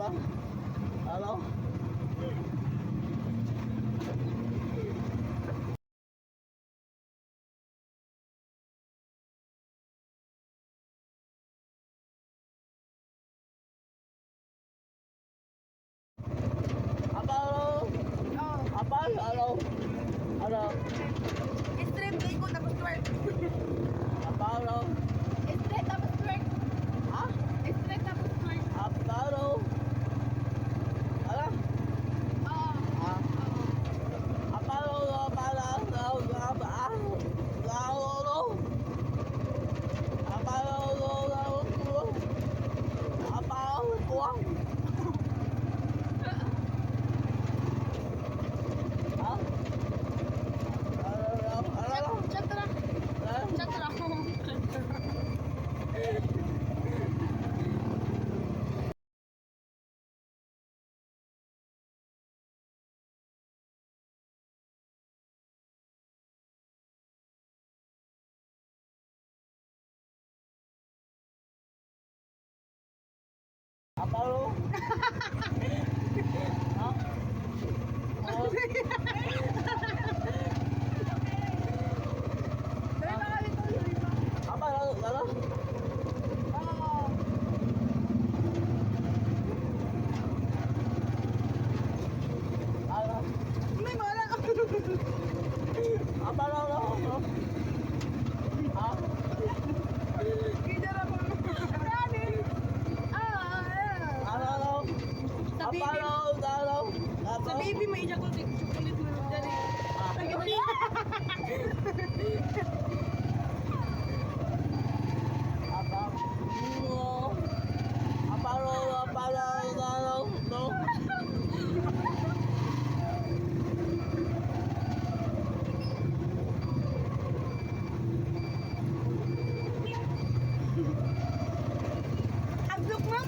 Hello? Hello? Hello? Straight ko tapos twerk. Hello? Straight tapos twerk. Ha? Straight tapos twerk. Hello? Hello? Oo. Ha? Chat na. Chat na. Apalo? Ha? Dali pa kami tuloy pa. Apalo? Hello? Oo. Hello? May wala. Apalo? Ha? Gidara ko. Kanin. Hello? Sa baby. Hello? Sa baby may chocolate mo dali. Lagi Aglok mo.